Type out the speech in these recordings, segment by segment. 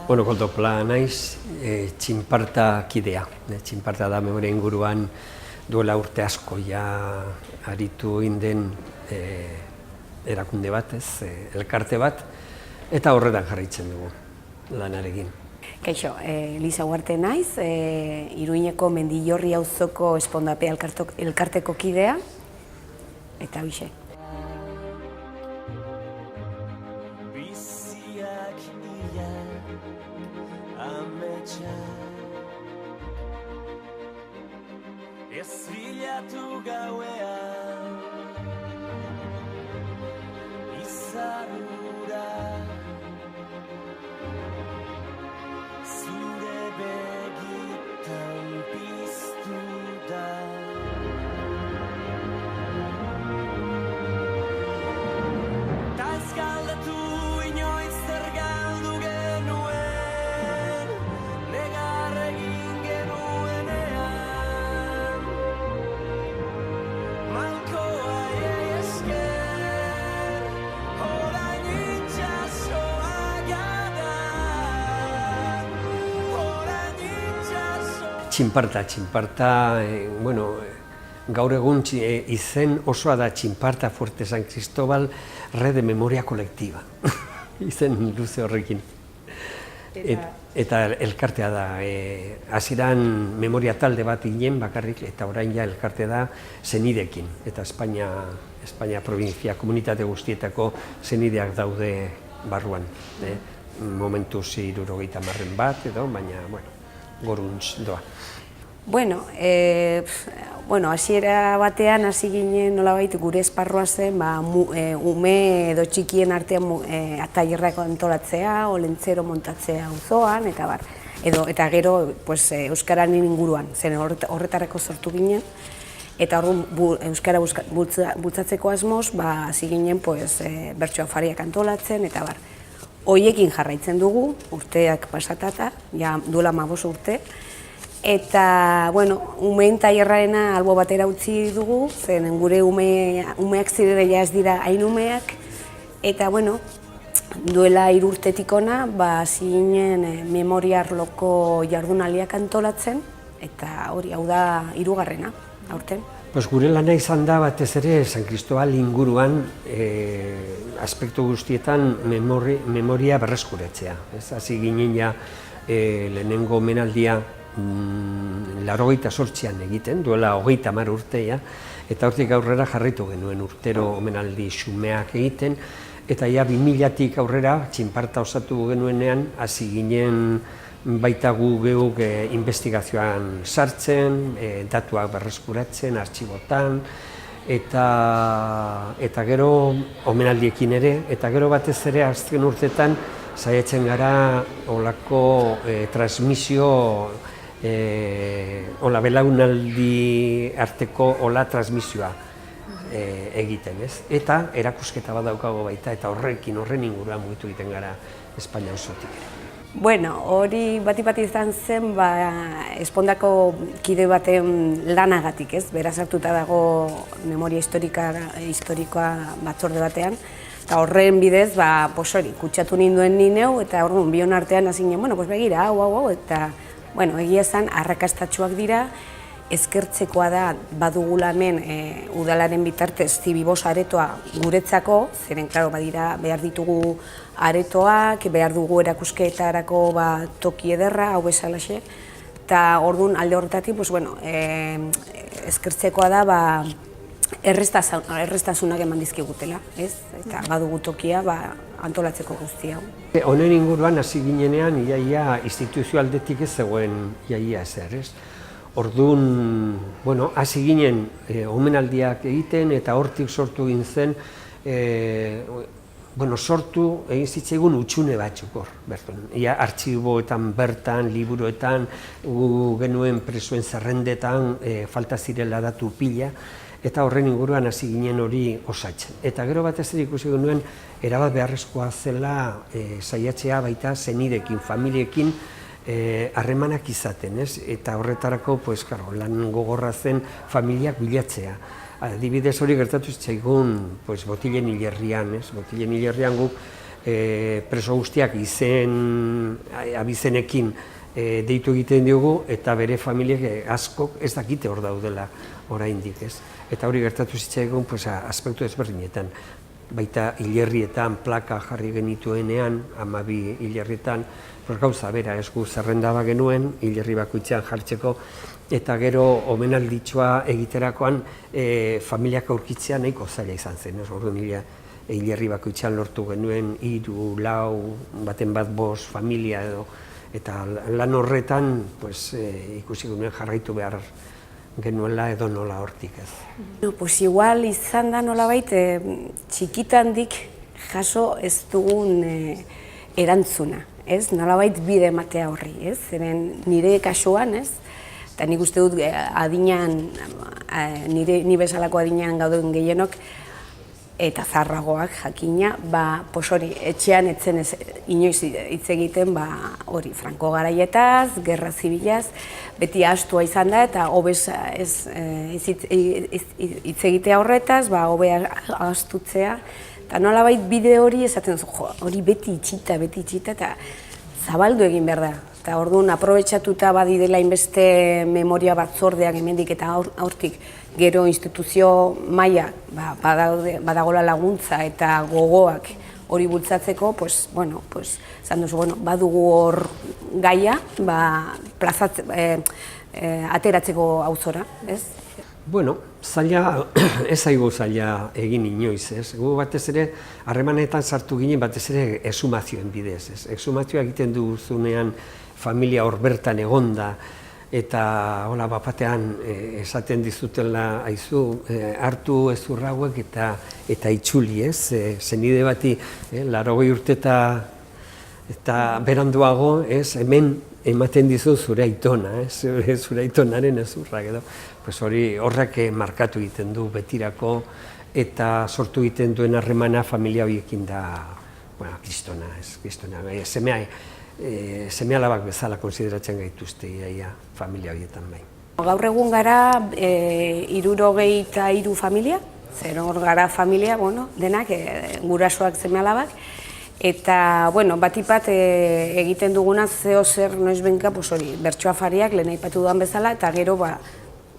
Bueno, Koldopla naiz, txinparta kidea. Txinparta da memoria inguruan duela urte asko aritu inden erakunde bat, elkarte bat, eta horretan jarraitzen dugu lanarekin. Kaixo, Lisa Ugarte naiz, Iruñeko Mendillorri auzoko Espondape elkarteko kidea, eta hoxe. Ez bilatu gauean izarura zure begitan piztu da. Ta ez galdetu inoiz zer galdu genuen, negar egin genuenean. Txinparta, gaur egun izen osoa da Txinparta Fuerte San Cristobal Red de Memoria Kolektiba. Izen luze horrekin. Eta elkartea da. Hasieran memoria talde bat ginen bakarrik, eta orain ja elkarte da senideekin. Eta Espainia provintzia komunitate guztietako senideak daude barruan. Momentuz 70 bat edo, baina goruntz doa. Hasiera batean hasi ginen nolabait gure esparrua zen ume edo txikien artean tailerrak antolatzea, olentzero montatzea auzoan, eta gero euskararen inguruan, zen horretarako sortu ginen, eta euskara bultzatzeko asmoz hasi ginen bertso afariak antolatzen, eta horiekin jarraitzen dugu, urteak pasatata, duela 15 urte, eta, umeen tailerrarena albo batera utzi dugu, zen gure umeak zirela ez dira hain umeak, eta, duela 3 urtetik ona, hasi ginen memoria arloko jardunaldiak antolatzen, eta hori, hau da 3. aurten. Gure lana izan da batez ere San Cristobal inguruan aspektu guztietan memoria berreskuratzea. Hasi ginen lehenengo omenaldia 88an egiten, duela 30 urte, eta hortik aurrera jarraitu genuen urtero omenaldi xumeak egiten, eta 2000tik aurrera Txinparta osatu genuenean hasi ginen baita gu geuk investigazioan sartzen, datuak berreskuratzen, artxibotan, eta gero omenaldiekin ere, eta gero batez ere azken urtetan saiatzen gara olako transmisio, belaunaldi arteko transmisioa egiten, ez? Eta erakusketa bat daukago baita, eta horren inguruan mugitu egiten gara Espainia osotik ere. Hori bat izan zen Espondako kide baten lanagatik, ez? Beraz hartuta dago memoria historikoa batzorde batean, eta horren bidez, kutsatu ninduen ni neu, eta orduan bion artean hasi ginen, begira, hau, eta egia esan arrakastatsuak dira, eskertzekoa da badugula hemen udalaren bitartez Zibibos aretoa guretzako, zeren, behar ditugu aretoak, behar dugu erakusketarako toki ederra, hau bezalaxe, eta orduan alde horretatik, eskertzekoa da erreztasunak eman dizkigutela, ez? Eta badugu tokia antolatzeko guztia. Honen inguruan hasi ginenean, iaia instituzio aldetik ez zegoen iaia ezer, ez? Orduan, hasi ginen omenaldiak egiten, eta hortik sortu egin zen, sortu egin zitzaigun utxune batzuk hor, berton. Artxiboetan bertan, liburuetan, genuen presuen zerrendetan, falta zirela datu pila, eta horren inguruan hasi ginen hori osatzen. Eta gero batez ere ikusi genuen, erabat beharrezkoa zela saiatzea baita zenidekin, familiekin, harremanak izaten, ez? Eta horretarako, lan gogorra zen familiak bilatzea. Adibidez hori gertatu zitzaigun Botilen Hilerrian, ez? Botilen Hilerrian guk preso guztiak abizenekin deitu egiten diogu, eta bere familiek askok ez dakite hor daudela oraindik, ez? Eta hori gertatu zitzaigun aspektu ezberdinetan. Baita hilerrietan plaka jarri genituenean, 12 hilerrietan, gauza bera, gu zerrenda bat genuen, hilerri bakoitzean jartzeko, eta gero omenalditxoa egiterakoan familiak aurkitzea nahiko zaila izan zen. Orduan hilerri bakoitzean lortu genuen 3, 4, baten bat 5 familia edo, eta lan horretan ikusi genuen jarraitu behar genuela edo nola hortik ez. Igual izan da nolabait txikitandik jaso ez dugun erantzuna, ez? Nolabait bide ematea horri, ez? Zeren nire kasuan, ez? Eta nik uste dut adinean, ni bezalako adinean gauden gehienok, eta zaharragoak jakina, hori etxean etzen inoiz hitz egiten hori Franko garaietaz, gerra zibilaz, beti ahaztua izan da eta hobez hitz egitea horretaz, hobe ahaztutzea. Eta nolabait bide hori esaten duzu, hori beti itxita, eta zabaldu egin behar da. Eta orduan aprobetxatuta badidela inbeste memoria batzordeak hemendik eta hortik gero instituzio maila badagola laguntza eta gogoak hori bultzatzeko, esan duzu, badugu hor gaia, ateratzeko auzora, ez? Bueno, zaila, ez zaigu zaila egin inoiz, ez? Gu batez ere, harremanetan sartu ginen batez ere exhumazioen bidez, ez? Exhumazioa egiten duzunean familia hor bertan egonda, eta hola bapatean esaten dizutela aizu, hartu hezur hauek eta itzuli, ez? Senide bati, 80 urte eta beranduago, ez? Hemen ematen dizu zure aitona, zure aitonaren hezurrak edo. Hori horrek markatu egiten du betirako eta sortu egiten duen harremana familia horiekin da kristona, seme alabak bezala konsideratzen gaituzte familia horietan bai. Gaur egun gara 73 familia, zer hor gara familia, denak gurasoak seme alabak, eta batipat egiten duguna zeo zer noiz benka bertso afariak lehen aipatu dudan bezala, eta gero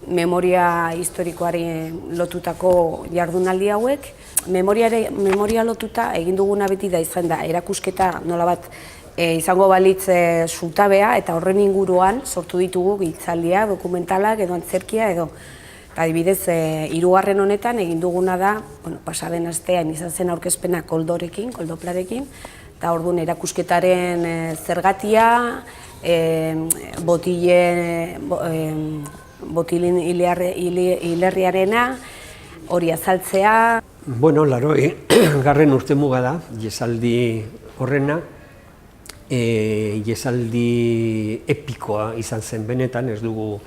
memoria historikoari lotutako jardunaldi hauek. Memoria lotuta egin duguna beti da izan da erakusketa nolabat izango balitz zutabea, eta horren inguruan sortu ditugu hitzaldia, dokumentalak edo antzerkia edo. Adibidez, 3. honetan egin duguna da, pasaden astean izan zen aurkezpena koldoplarekin, eta orduan erakusketaren zergatia, botilin hilerriarena, hori azaltzea. Bueno, 80. urtemuga da, iesaldi horrena, iesaldi epikoa izan zen benetan, ez dugu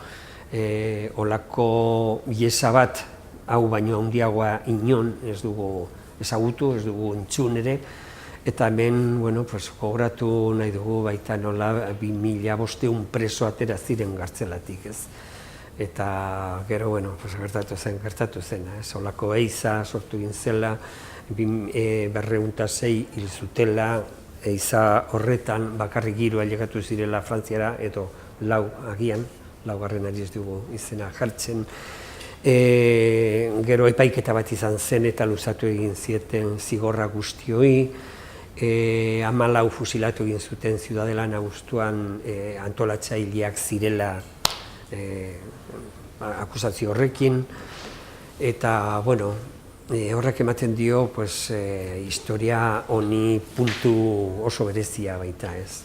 olako iesa bat, hau baino handiagoa inon, ez dugu ezagutu, ez dugu entzun ere, eta hemen, gogoratu nahi dugu baita nola 2500 preso atera ziren gartzelatik, ez? Eta gero, gertatu zen, olako eiza sortu egin zela, 206 hil zutela, eiza horretan bakarrik 3 ailegatu zirela Frantziara, edo 4 agian, 4. ez dugu izena jartzen. Gero epaiketa bat izan zen eta luzatu egin zieten zigorra guztioi, 14 fusilatu egin zuten Ziudadela abuztuan antolatzaileak zirela akusazio horrekin, eta horrek ematen dio historia honi puntu oso berezia baita, ez?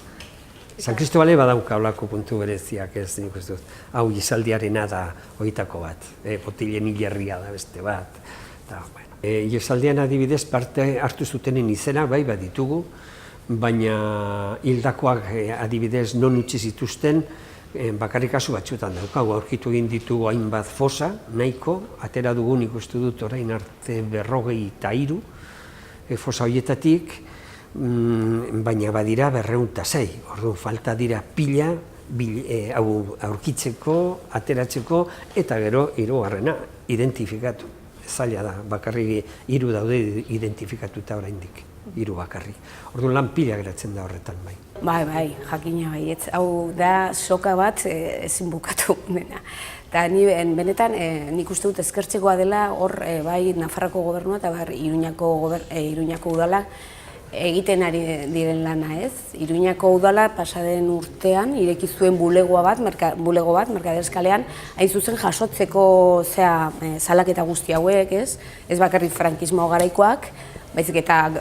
San Cristobale badauka olako puntu bereziak, ez, nik ez dut. Hau iesaldiarena da horietako bat, botilen hilerria da beste bat. Iesaldian adibidez parte hartu zutenen izena, bai baditugu, baina hildakoak adibidez non utzi zituzten, bakarrik kasu batzuetan daukagu, aurkitu egin ditugu hainbat fosa, nahiko, atera dugun ikustu dut orain arte 53 fosa horietatik, baina badira 206, orduan falta dira pila, aurkitzeko, ateratzeko, eta gero 3. identifikatu. Zaila da, bakarrik 3 daude identifikatuta oraindik. hiru bakarrik. Orduan lan pila geratzen da horretan bai. Bai, jakina baietz. Hau da soka bat ezin bukatu dena. Eta ni benetan nik uste dut eskertzekoa dela hor bai Nafarroako gobernua eta bai Iruñako udala egiten ari diren lana, ez? Iruñako udala pasaden urtean ireki zuen bulego bat Mercaderes kalean, hain zuzen jasotzeko salaketa guzti hauek, ez? Ez bakarrik frankismo garaikoak, baizik eta,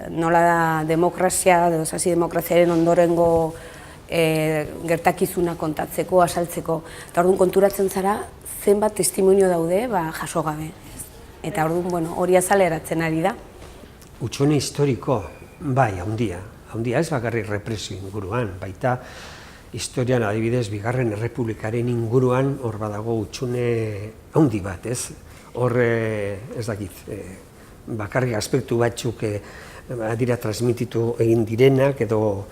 nola da demokraziaren ondorengo gertakizuna kontatzeko, asaltzeko. Eta orduan konturatzen zara, zenbat testimonio daude jaso gabe. Eta orduan, hori azaleratzen ari da. Hutsune historiko, bai, handia ez bakarrik represio inguruan, baita historian adibidez Bigarren Errepublikaren inguruan hor badago hutsune handi bat, ez? Hor, ez dakit, bakarrik aspektu batzuk dira transmititu egin direnak edo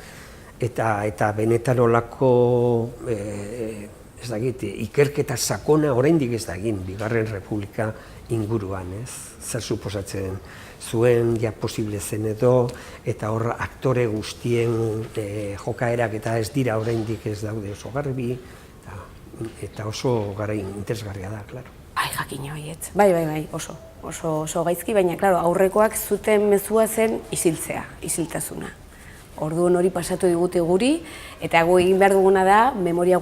eta benetan olako ez dakit, ikerketa sakona oraindik ez da egin Bigarren Errepublika inguruan, ez? Zer suposatzen zuen, ja posible zen edo, eta hor aktore guztien jokaerak eta ez dira oraindik ez daude oso garbi, eta oso garai interesgarria da, klaro. Bai, jakina baietz. Bai, oso gaizki, baina, klaro, aurrekoak zuten mezua zen isiltasuna. Orduan hori pasatu digute guri, eta gu egin behar duguna da memoria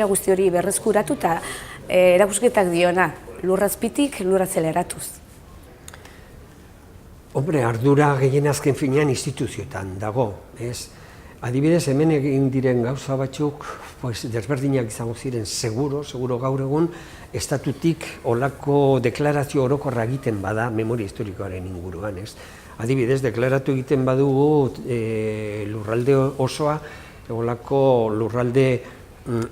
guzti hori berreskuratu eta erakusketak diona, lurrazpitik lurrazeleratuz. Hombre, ardura gehien azken finean instituzioetan dago, ez? Adibidez, hemen egin diren gauza batzuk, desberdinak izango ziren seguro gaur egun, estatutik olako deklarazio orokorra egiten bada memoria historikoaren inguruan, ez? Adibidez, deklaratu egiten badugu lurralde osoa, olako lurralde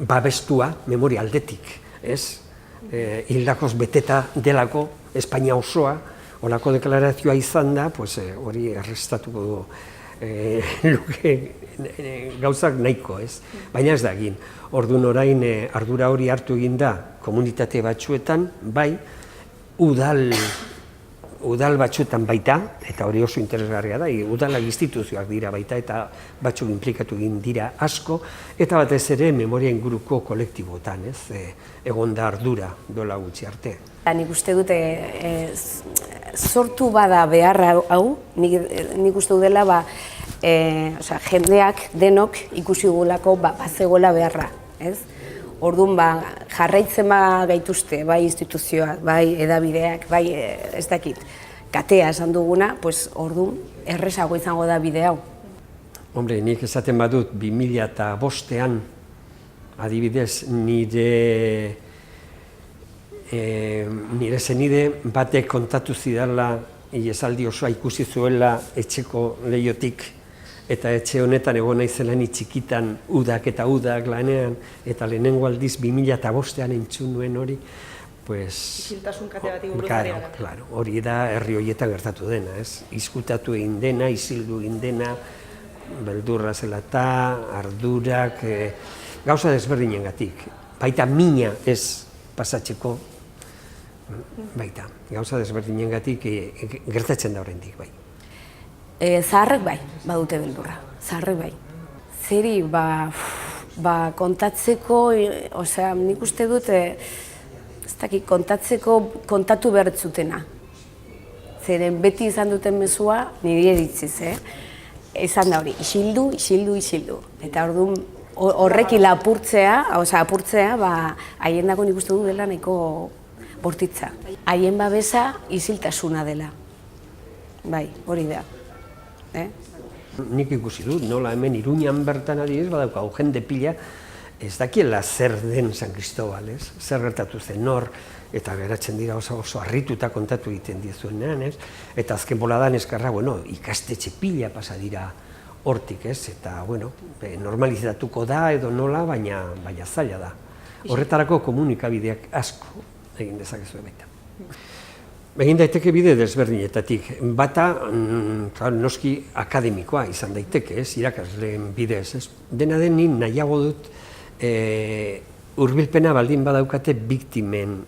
babestua memoria aldetik, ez? Hildakoz beteta delako, Espainia osoa, olako deklarazioa izan da, hori errestatuko luke gauzak nahiko, ez? Baina ez da egin. Orduan orain ardura hori hartu egin da komunitate batzuetan, bai, udal batzuetan baita, eta hori oso interesgarria da, udalak instituzioak dira baita, eta batzuk inplikatu egin dira asko, eta batez ere memoria inguruko kolektibotan, ez? Egon da ardura dola gutxi arte. Nik uste dute sortu bada beharra hau, nik uste dudela jendeak denok ikusi gulako bazegoela beharra, ez? Orduan jarraitzen gaituzte, bai instituzioak, bai edabideak, bai ez dakit, katea esan duguna, orduan errezago izango da bide hau. Hombre, nik esaten badut 2005an adibidez nire zenide batek kontatu zidala esaldi osoa ikusi zuela etxeko leihotik eta etxe honetan egon naizela ni txikitan udak lanean eta lehenengo aldiz 2005an entzun nuen hori, isiltasun kate bati buruz ari gara. Claro, hori da herri horietan gertatu dena, ez? Izkutatu egin dena, isildu egin dena, beldurra zela eta ardurak, gauza desberdinengatik. Baita mina ez pasatzeko, baita, gauza desberdinengatik gertatzen da oraindik, bai. Zaharrek bai, badute beldurra, zaharrek bai. Zeri, kontatzeko, nik uste dut, ez dakit, kontatu behar zutena. Zeren beti izan duten mezua, niri eritziz, izan da hori, isildu. Eta orduan, horrekin apurtzea, haien dago nik uste du dela nahiko bortitza. Haien babesa isiltasuna dela. Bai, hori da. Nik ikusi dut, nola hemen Iruñan bertan adibidez badaukagu jende pila, ez dakiela zer den San Cristobal, ez? Zer gertatu zen nor, eta geratzen dira oso harrituta kontatu egiten diezuenean, ez? Eta azken boladan eskarra, ikastetxe pila pasa dira hortik, ez? Eta, normalizatuko da edo nola, baina zaila da. Horretarako komunikabideak asko egin dezakezu baita. Egin daiteke bide desberdinetatik. Bata, noski akademikoa izan daiteke, ez? Irakasleen bidez, ez? Dena den ni nahiago dut hurbilpena baldin badaukate biktimen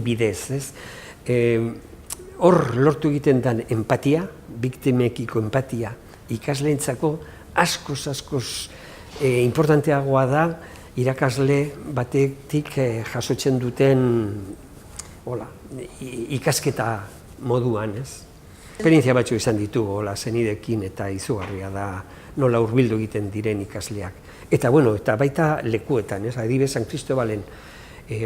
bidez, ez? hor lortu egiten den empatia, biktimekiko empatia ikasleentzako askoz importanteagoa da irakasle batetik jasotzen duten ikasketa moduan, ez? Esperientzia batzuk izan ditugu, senidekin eta izugarria da nola hurbildu egiten diren ikasleak. Eta baita lekuetan, ez? Adibidez, San Cristobalen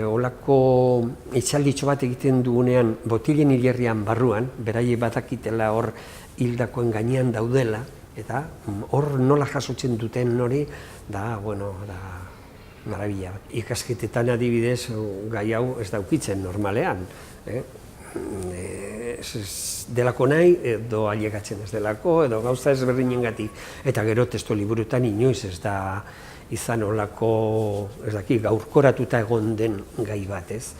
olako itxalditxo bat egiten dugunean Botilen hilerrian barruan, beraiek badakitela hor hildakoen gainean daudela, eta hor nola jasotzen duten hori da, marabila. Ikasketetan adibidez gai hau ez daukitzen normalean. Delako nahi, edo ailegatzen ez delako, edo gauza ezberdinengatik. Eta gero testu liburutan inoiz ez da izan olako, gaurkoratuta egon den gai bat, ez?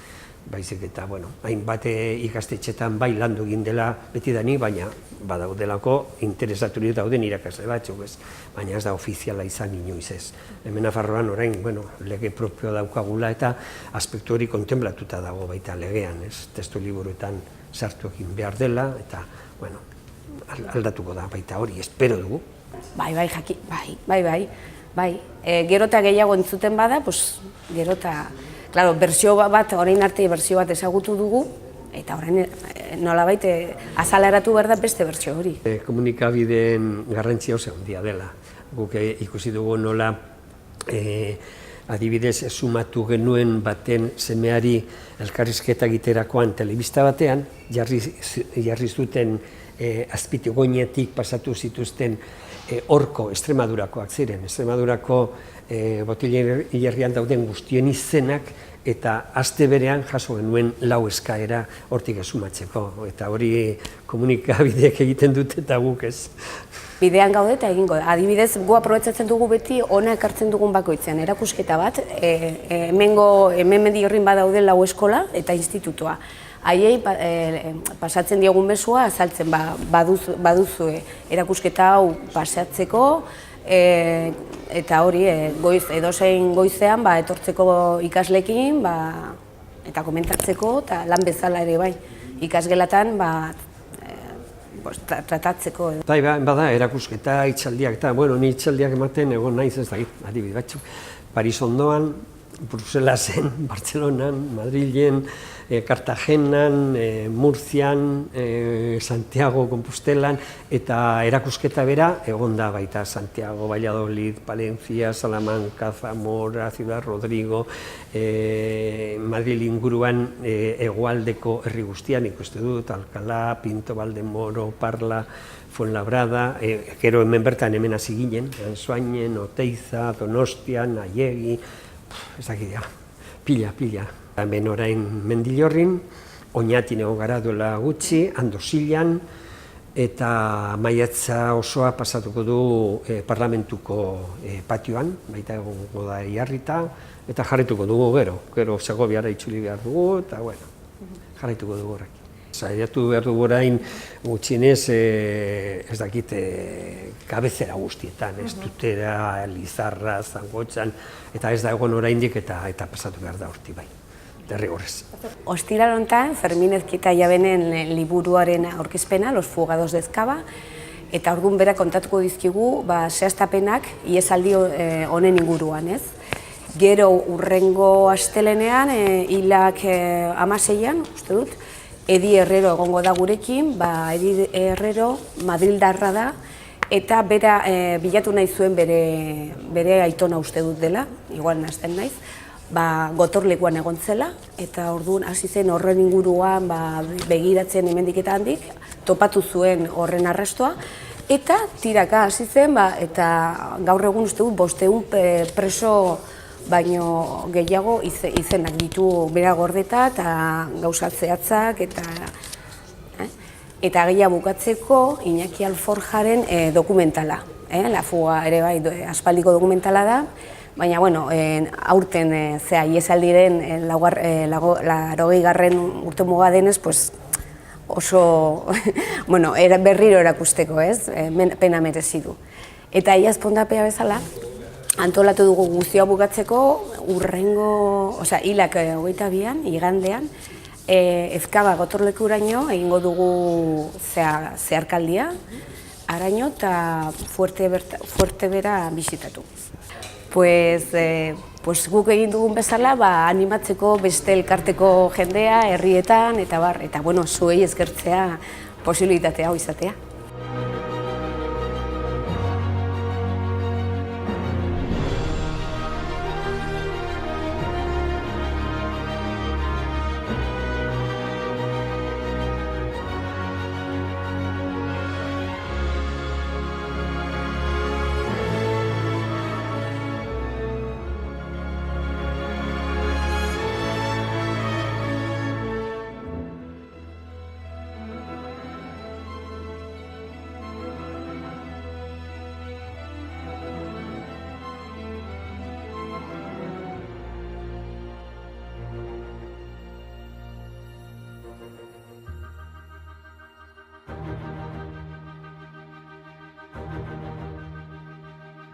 Baizik eta, hainbat ikastetxetan bai landu egin dela betidanik, baina badaudelako interesaturik dauden irakasle batzuk, ez? Baina ez da ofiziala izan inoiz, ez? Hemen Nafarroan orain, lege propio daukagula eta aspektu hori kontemplatuta dago baita legean, ez? Testu liburuetan sartu egin behar dela, eta, aldatuko da baita hori, espero dugu. Bai. Gero eta gehiago entzuten bada, gero eta... Claro, bersio bat, orain arte bersio bat ezagutu dugu, eta orain nolabait azaleratu behar da beste bersio hori. Komunikabideen garrantzia oso handia dela. Guk ikusi dugu nola adibidez sumatu genuen baten semeari elkarrizketa egiterakoan telebista batean, jarri zuten Azpitigoinetik pasatu zituzten horko Extremadurakoak ziren. Extremadurako Botilen hilerrian dauden guztien izenak eta aste berean jaso genuen 4 eskaera hortik esumatzeko. Eta hori komunikabideek egiten dute eta guk ez. Bidean gaude eta egingo da. Adibidez, gu aprobetzatzen dugu beti ona ekartzen dugun bakoitzean erakusketa bat, hemen Mendillorrin badaude 4 eskola eta institutoa. Haiei pasatzen diogun mezua azaltzen baduzu erakusketa hau pasatzeko, eta hori edozein goizean etortzeko ikaslekin eta komentatzeko eta lan bezala ere bai ikasgelatan tratatzeko. Bada erakusketa, itxaldiak eta, ni itxaldiak ematen egon naiz ez dakit, adibide batzuk. Paris ondoan, Bruselasen, Bartzelonan, Madrilen, Cartagenan, Murcian, Santiago, Compostelan, eta erakusketa bera egon da baita Santiago, Valladolid, Palencia, Salamanca, Zamora, Ciudad Rodrigo, Madrid inguruan hegoaldeko herri guztian ikuste dut, Alcalá, Pinto, Valdemoro, Parla, Fuenlabrada, gero hemen bertan hemen hasi ginen, Ansoainen, Oteiza, Donostian, Aiegi, ez dakit, pila. Hemen orain Mendillorrin, Oñatin egon gara duela gutxi, Andosilan, eta maiatza osoa pasatuko du parlamentuko patioan, baita egongo da Iarrita, eta jarraituko dugu gero Segoviara itzuli behar dugu, eta jarraituko dugu horrekin. Saiatu behar dugu orain gutxienez, ez dakit, kabezera guztietan, ez Tutera, Lizarra, Zangotzan, eta ez da egon oraindik eta pasatu behar da horti bai. Derrigorrez. Ostiral honetan, Fermin Ezkita Jabenen liburuaren aurkezpena, Los Fugados de Ezkaba, eta orduan bera kontatuko dizkigu zehaztapenak iesaldi honen inguruan, ez? Gero urrengo astelenean, hilak 16an, uste dut, Edi Herrero egongo da gurekin, Edi Herrero Madrildarra da, eta bera bilatu nahi zuen bere aitona uste dut dela, igual nazten naiz, gotorlekuan egon zela, eta orduan hasi zen horren inguruan begiratzen hemendik eta handik, topatu zuen horren arrastoa, eta tiraka hasi zen, eta gaur egun uste dut 500 preso baino gehiago izenak ditu bera gordeta eta gauza zehatzak, eta gehiago bukatzeko Iñaki Alforjaren dokumentala. La fuga ere bai aspaldiko dokumentala da, baina, aurten iesaldiren 80. urte muga denez, oso berriro erakusteko, ez? Pena merezi du. Eta iazpondapea bezala, antolatu dugu guztia bukatzeko, hilak 22an, igandean, Ezkaba gotorlekuraino egingo dugu zeharkaldia, araño eta Fuertebera bisitatu. Pues guk egin dugun bezala animatzeko beste elkarteko jendea, herrietan, eta zuei eskertzea posibilitatea hau izatea.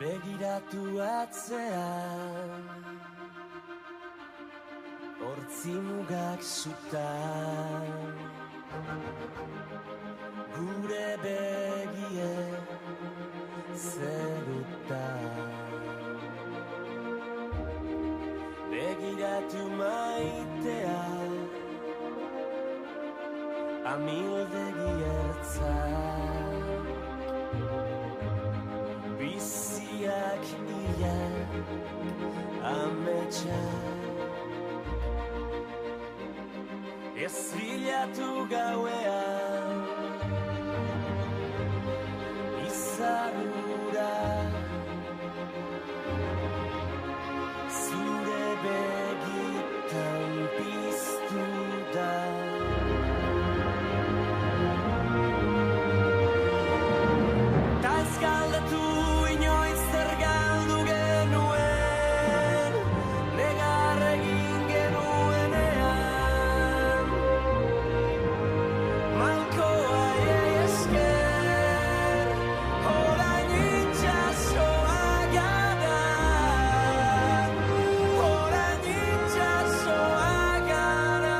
Begiratu atzean, hortzi mugak zutan, gure begie zerutan. Begiratu maitea, amildegi ertzan, biziak ia ametxan. Ez bilatu gauean, izarura, zure begitan piztu da. Ta ez galdetu inoiz zer galdu genuen, negar egin genuenean. Malkoa esker, orain itxasoa gara, orain itxasoa gara.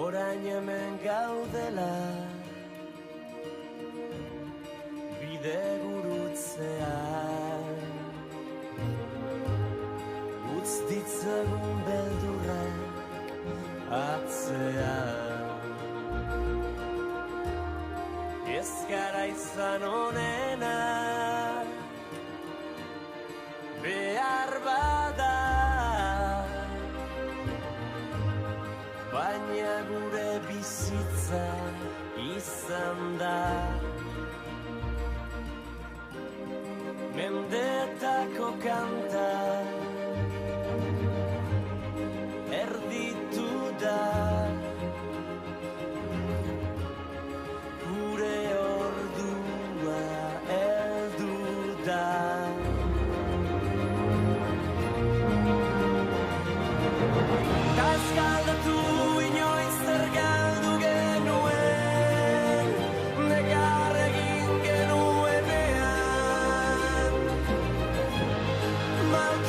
Orain hemen gaudela, bide gurutzean, utz ditzagun beldurrak atzean. Ez gara izan onenak, behar bada, baina gure bizitza izan da. Mendetako kanta erditu da, gure ordua heldu da. Ta ez galdetu inoiz zer galdu genuen, negar egin genuenean. Malkoa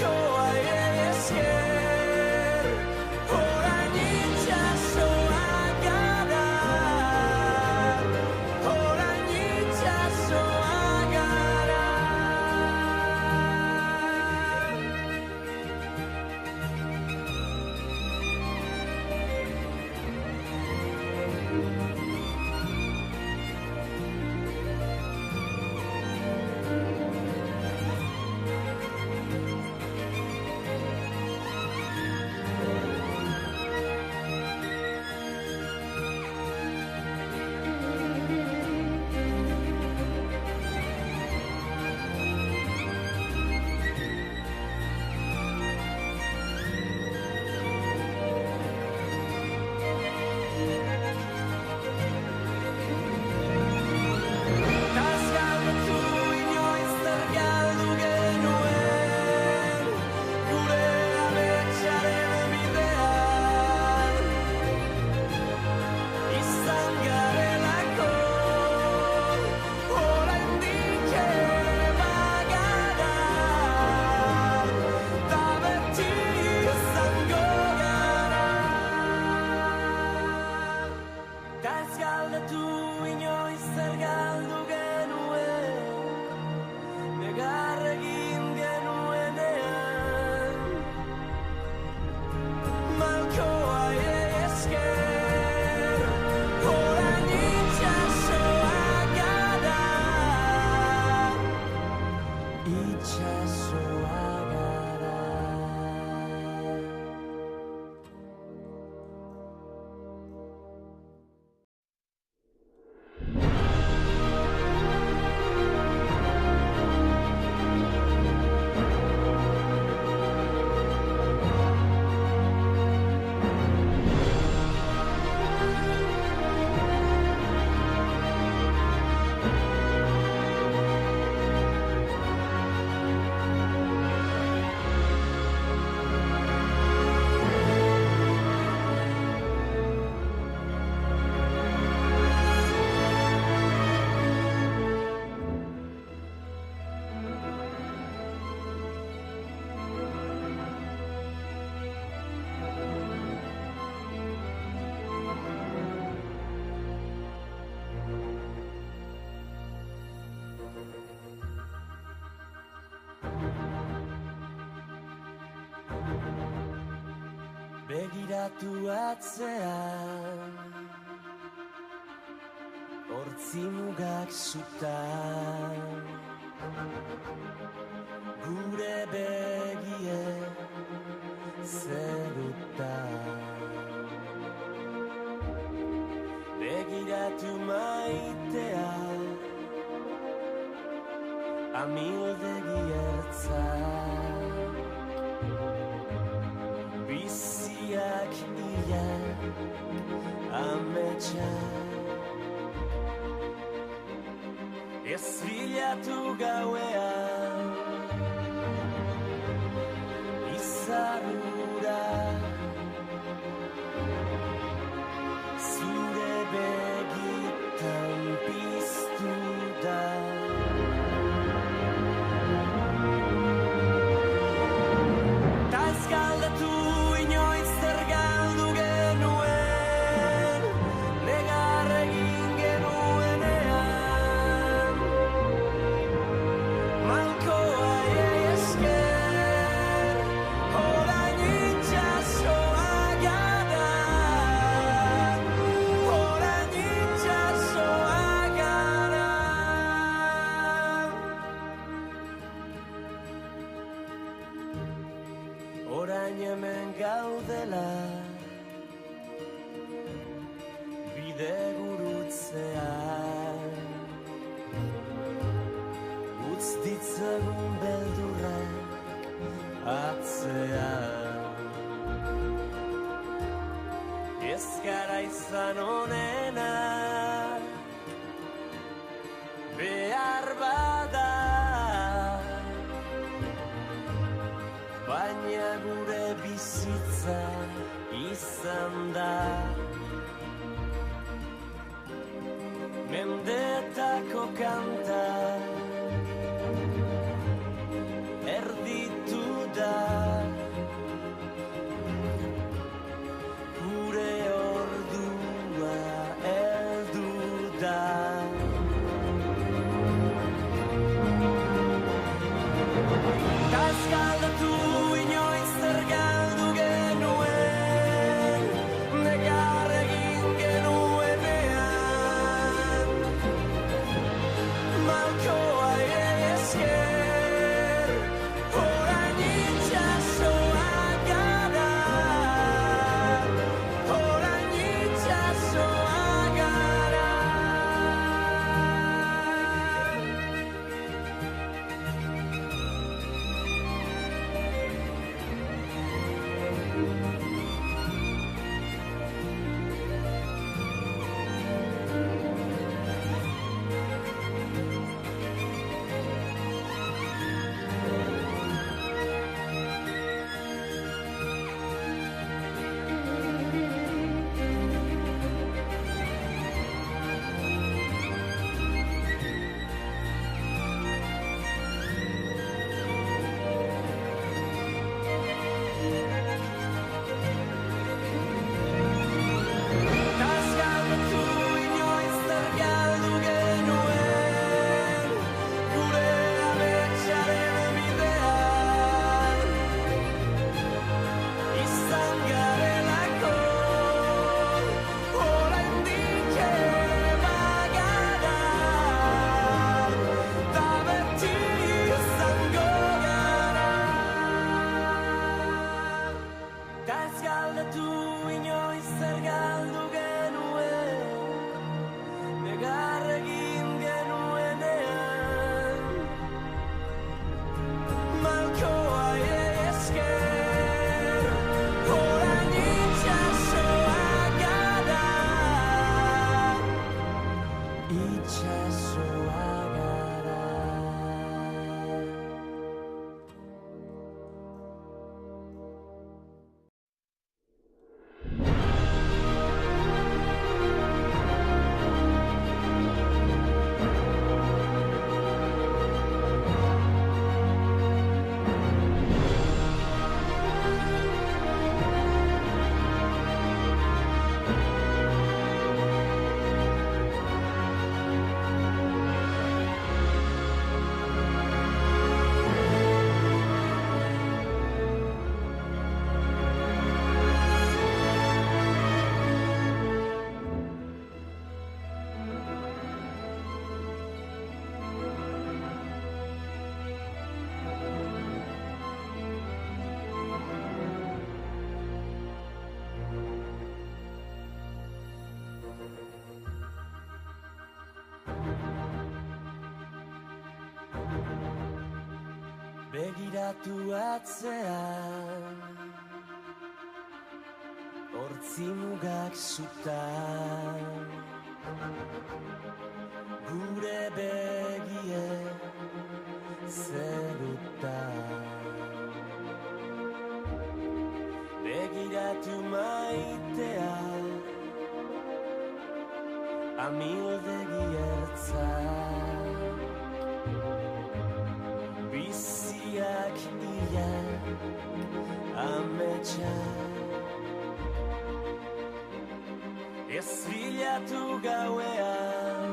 begiratu atzean, hortzi mugak zutan, gure begie zerutan. Begiratu maitea, amildegi ertzak, biziak ia ametsak. Ez bilatu gauean, izarrura, zure begitan piztu da. Ta ez galdetu inoiz zer galdu genuen, negar egin genuenean. Malkoa esker, orain itxasoa gara, orain itxasoa gara. Orain hemen gaudela, bide gurutzean, utz ditzagun beldurrak atzean. Ez gara izan onenak, behar bada, baina gure bizitza izan da. Mendetako kanta erditu da, gure ordua heldu da. Ta ez galdatu inoiz zer galdu genuen, negar egin genuenean. Malkoa esker, orain itxasoa gara, orain itxasoa gara. begiratu atzean, hortzi mugak zutan, gure begie zerutan. Begiratu maitea, amildegi ertzan, biziak ia ametxan. Ez bilatu gauean,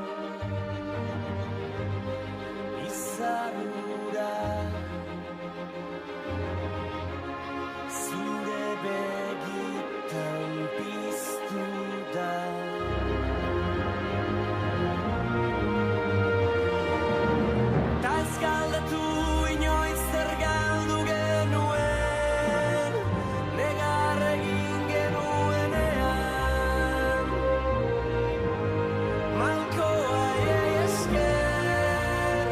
izarura, zure begitan piztu da. Ta ez galdetu inoiz zer galdu genuen, negar egin genuenean. Malkoa esker,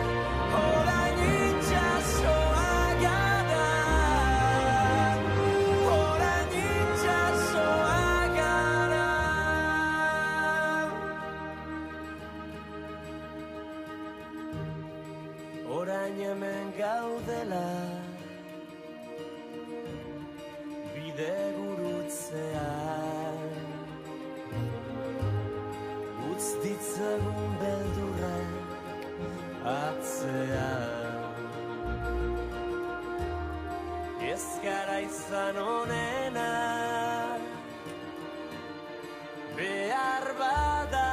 orain itxasoa gara, orain itxasoa gara. Orain hemen gaudela, bide gurutzean, utz ditzagun beldurrak atzean. Ez gara izan onena, behar bada,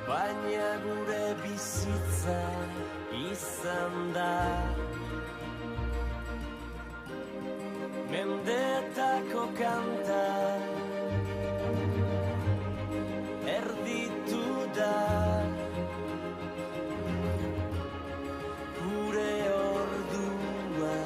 baina gure bizitza izan da. Mendetako kanta erditu da, gure ordua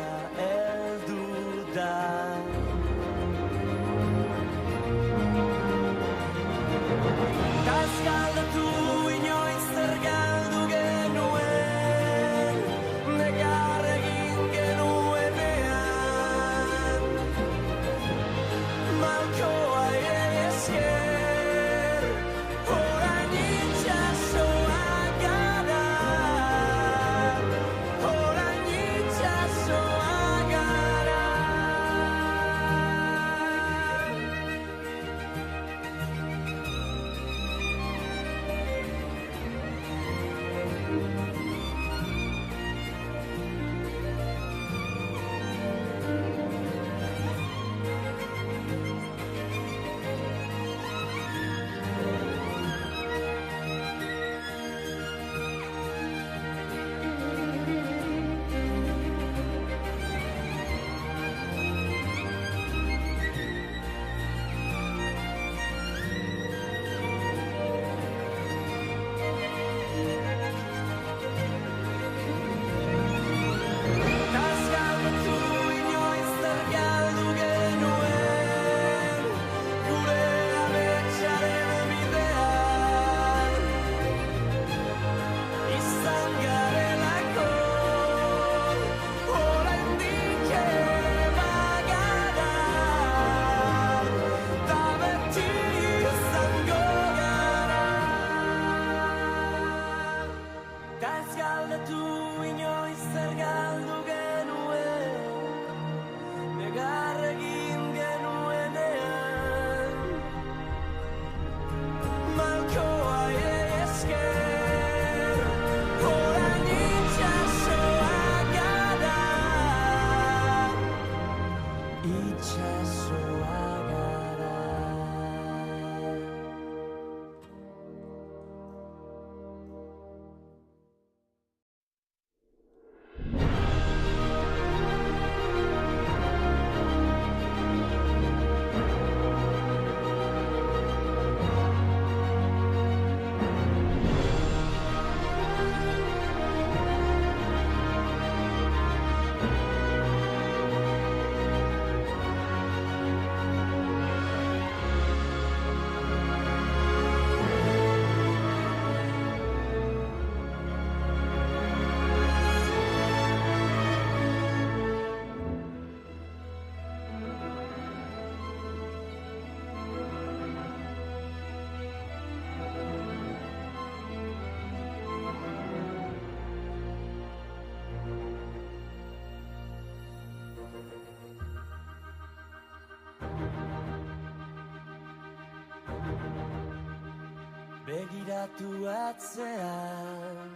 begiratu atzean,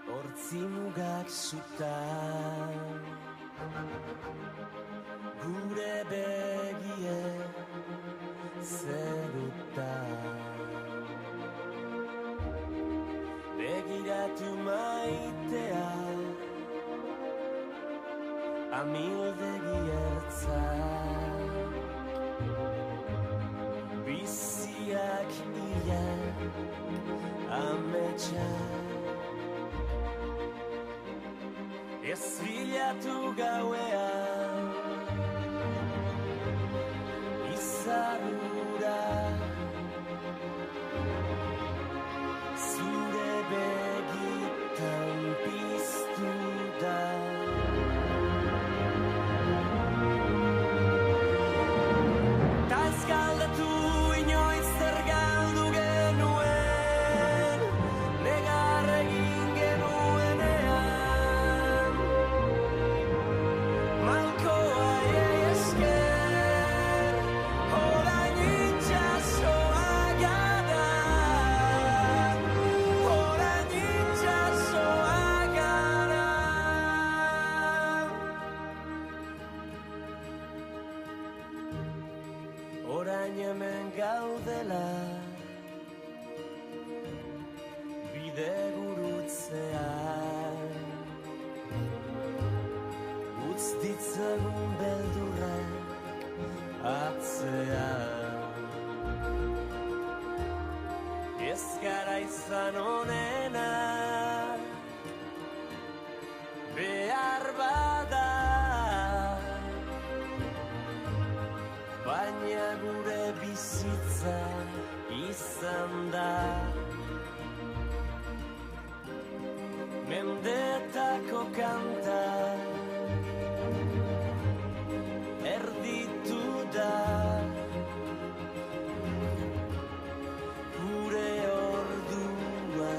hortzi mugak zutan, gure begie zerutan. Begiratu maitea, amildegi ertzak, biziak ia ametsak. Ez bilatu gauean, izarura, zure begitan piztu da. Ta ez galdetu inoiz zer galdu genuen, negar egin genuenean. Malkoa esker, orain itxasoa gara, orain itxasoa gara. Orain hemen gaudela, bide gurutzean, utz ditzagun beldurrak atzean. Ez gara izan onenak, behar bada, baina gure bizitza izan da. Mendetako kanta erditu da, gure ordua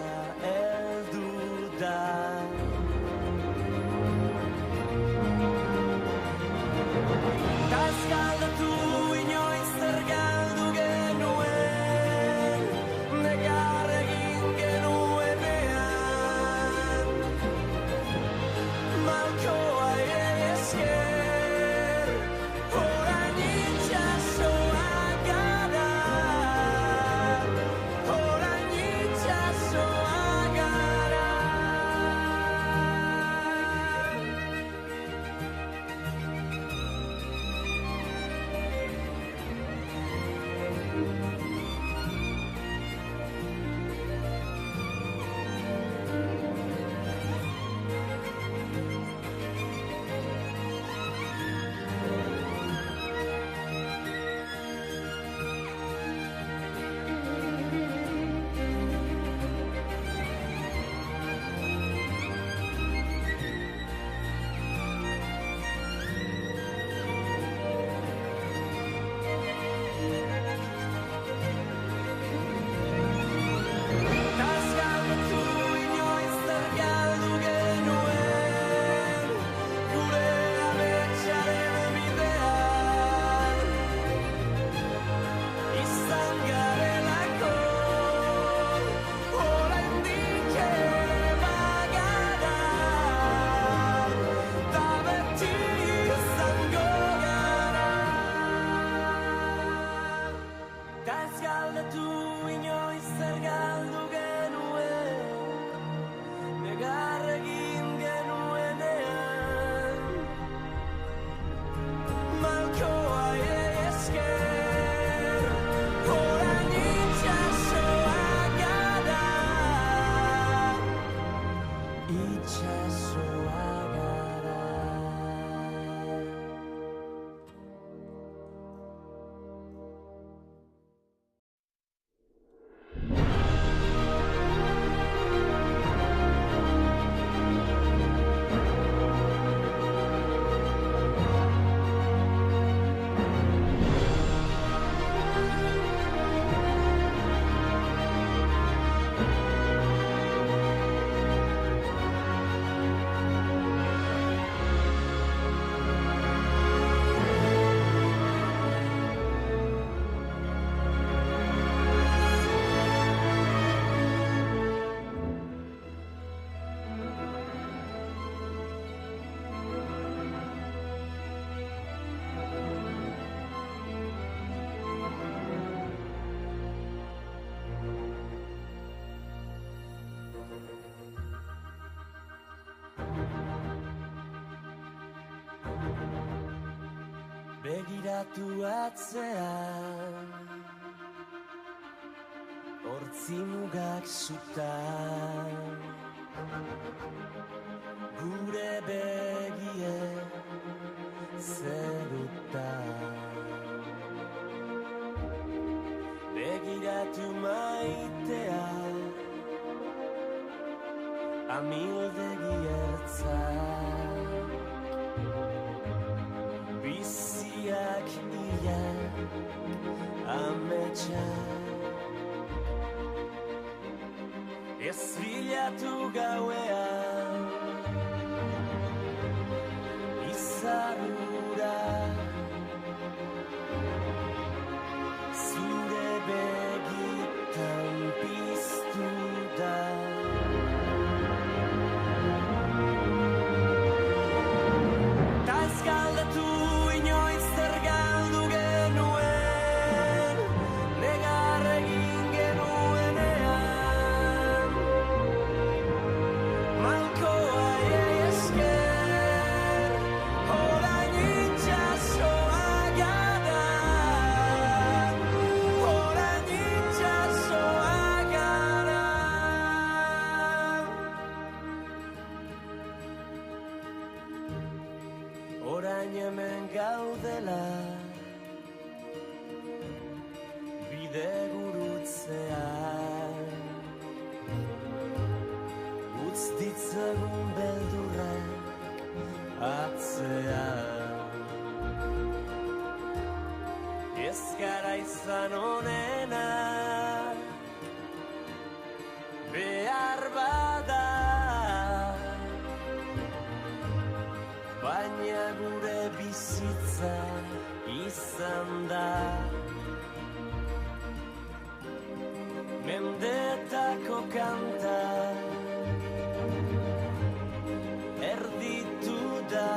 begiratu atzean, hortzi mugak zutan, gure begie zerutan. Begiratu maitea, amildegi ertzak, biziak ia ametsak. Ez bilatu gauean, izarura, zure begitan piztu da. Ta ez galdetu inoiz zer galdu genuen, negar egin genuenean. Malkoa esker, orain itxasoa gara, orain itxasoa gara. Orain hemen gaudela, bide gurutzean, utz ditzagun beldurrak atzean. Ez gara izan onena, behar bada, baina gure bizitza izan da. Mendetako kanta erditu da,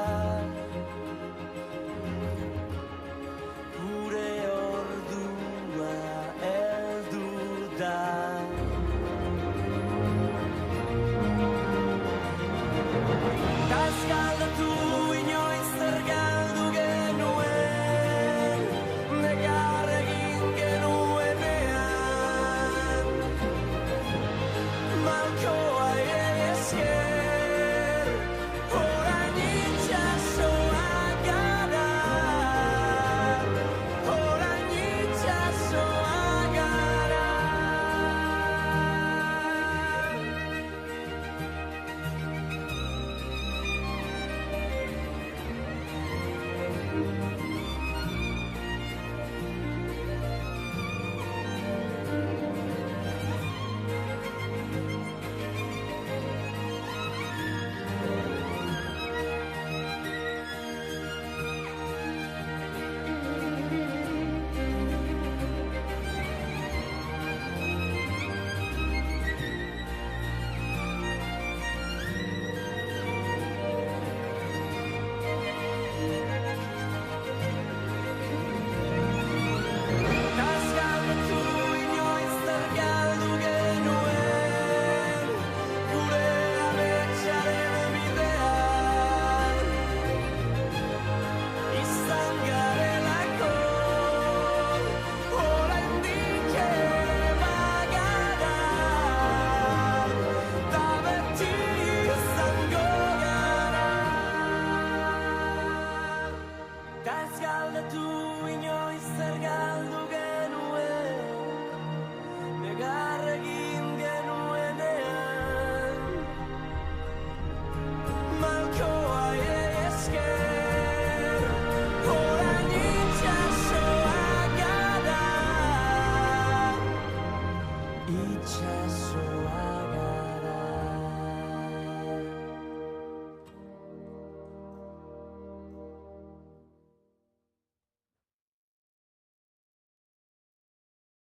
gure ordua heldu da. Ta ez galdetu inoiz zer galdu genuen, negar egin genuenean. Malkoa esker, orain itxasoa gara, orain itxasoa gara. Galdetu inoiz zer galdu genuen, negar egin genuenean. Malkoa esker, orain itxasoa gara, itxasoa